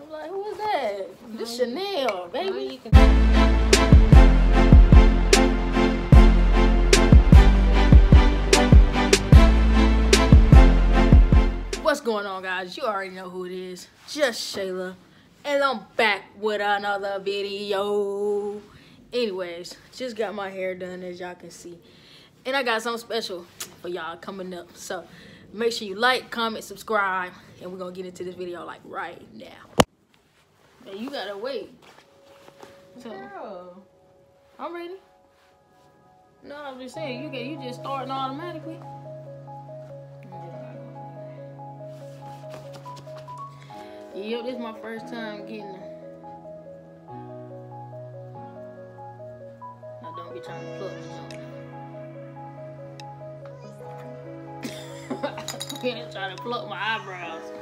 I'm like, who is that? This Chanel, baby. What's going on, guys? You already know who it is. Just Shayla. And I'm back with another video. Anyways, just got my hair done, as y'all can see. And I got something special for y'all coming up. So make sure you like, comment, subscribe. And we're going to get into this video like right now. Hey, you got to wait. So, Girl. I'm ready. No, I'm just saying, you just starting automatically. Yep, this is my first time getting it. Now don't be trying to pluck me something. I'm trying to pluck my eyebrows.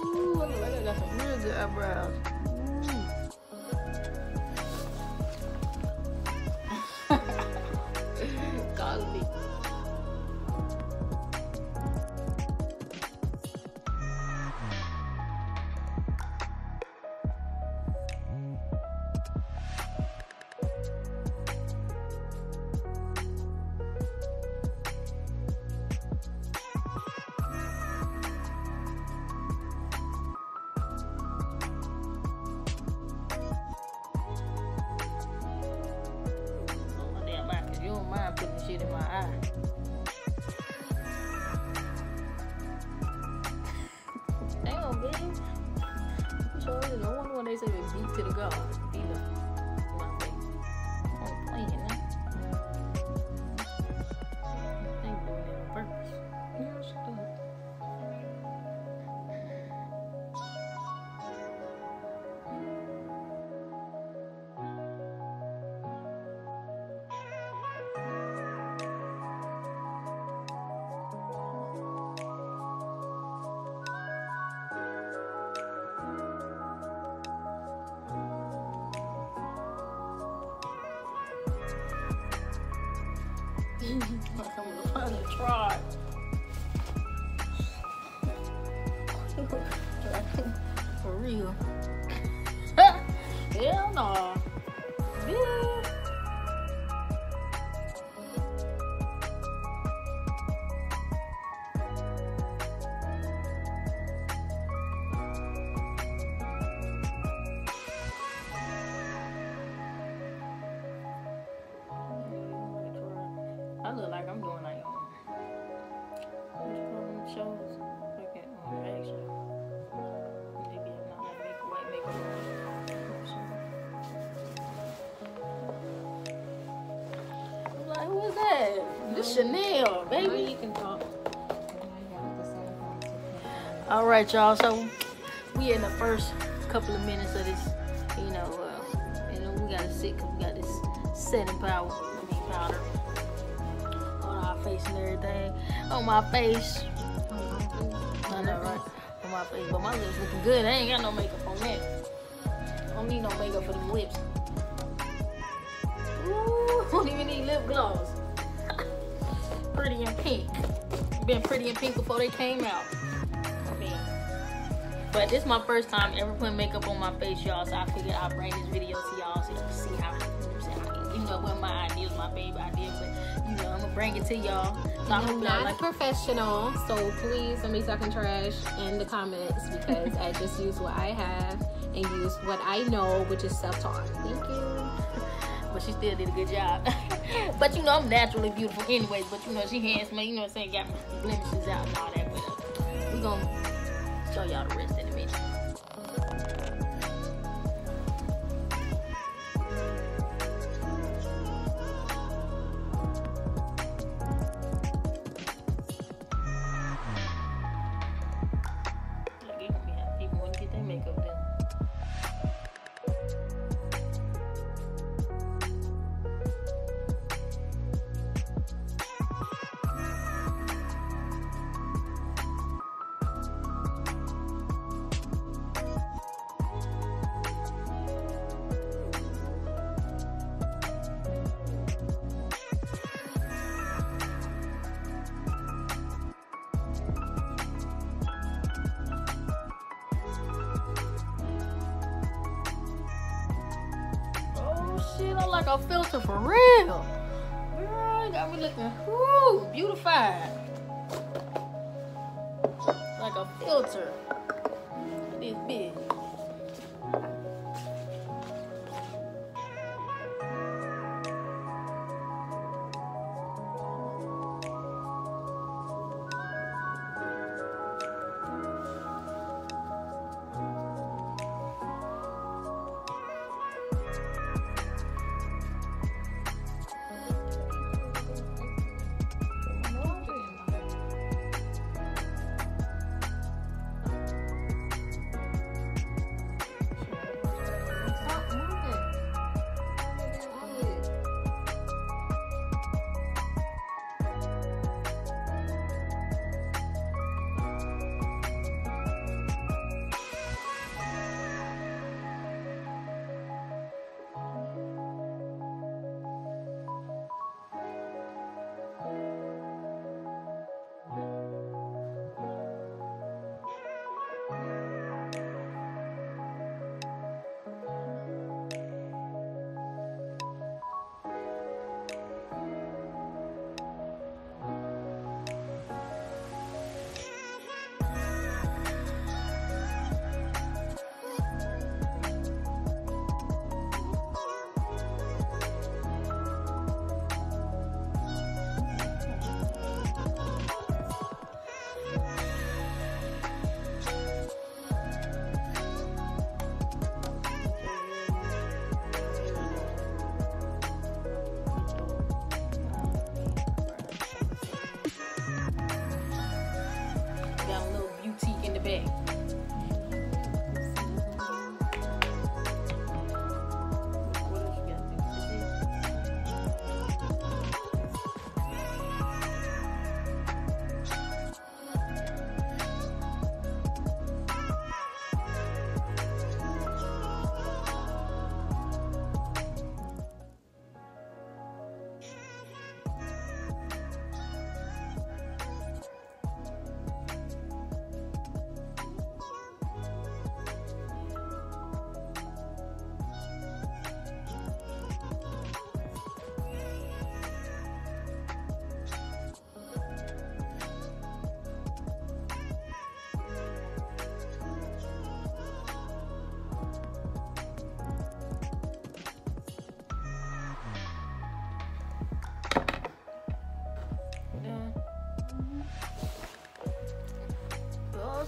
Ooh, look like I got some real good eyebrows. Cosby. You don't mind putting shit in my eye. Damn, bitch. Sure, no wonder when they say they beat to the god. Beat up my face. I'm playing now. I ain't doing it on purpose. Yeah, shut up. I'm gonna finally try. For real. Hell no. Yeah. I look like I'm doing like shows like that on the egg show. Maybe I'm not like make white makeup. I'm like, who is that? This Chanel, baby. Now you can talk. All right, y'all. So we in the first couple of minutes of this, you know, we gotta sit because we got this setting powder. Face and everything on my face. I know, right? On my face, but my lips looking good. I ain't got no makeup on that. I don't need no makeup for them lips. Ooh, don't even need lip gloss. Pretty in pink. Been pretty in pink before they came out. I mean, but this is my first time ever putting makeup on my face, y'all. So I figured I'll bring this video to y'all so you can see how. You know what my idea is, my baby idea, but you know I'm gonna bring it to y'all. So I'm not a professional, so please don't be talking trash in the comments because I just use what I have and use what I know, which is self-taught. Thank you. But she still did a good job. But you know I'm naturally beautiful anyways. But you know she handsome. You know what I'm saying? Got blemishes out and all that. But we gonna show y'all the rest in a minute. People want to get their makeup done. like a filter for real. Girl, you got me looking beautified. Like a filter. This big.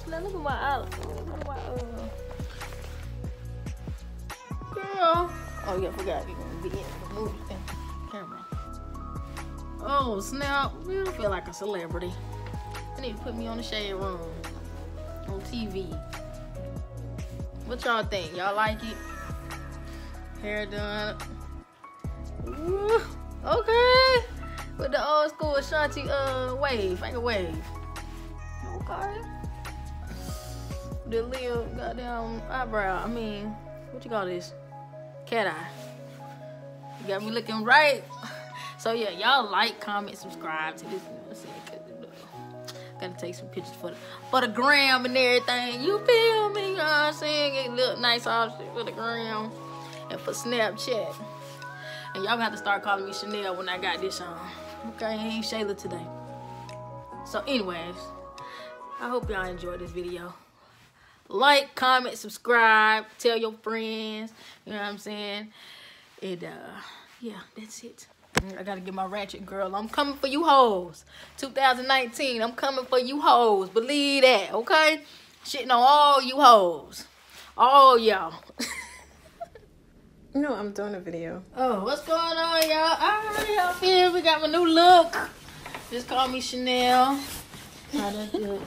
Look at my eye. Look at my girl. Oh yeah, forgot you're gonna be in the movie camera. Oh snap! You feel like a celebrity. I need to put me on the shade room on TV. What y'all think? Y'all like it? Hair done. Ooh, okay. With the old school Ashanti wave, finger wave. Okay. The little goddamn eyebrow. I mean, what you call this? Cat eye. You got me looking right. So yeah, y'all like, comment, subscribe to this. You know what I'm saying? Gotta take some pictures for the gram and everything. You feel me? You know what I'm saying? It look nice all shit for the gram and for Snapchat. And y'all gonna have to start calling me Chanel when I got this on. Okay, ain't Shayla today. So anyways, I hope y'all enjoyed this video. Like, comment, subscribe, tell your friends, you know what I'm saying? And yeah, that's it. I gotta get my ratchet girl. I'm coming for you hoes. 2019, I'm coming for you hoes. Believe that, okay? Shitting on all you hoes. All y'all. No, I'm doing a video. Oh, what's going on, y'all? Alright, y'all feel we got my new look. Just call me Chanel. How that good.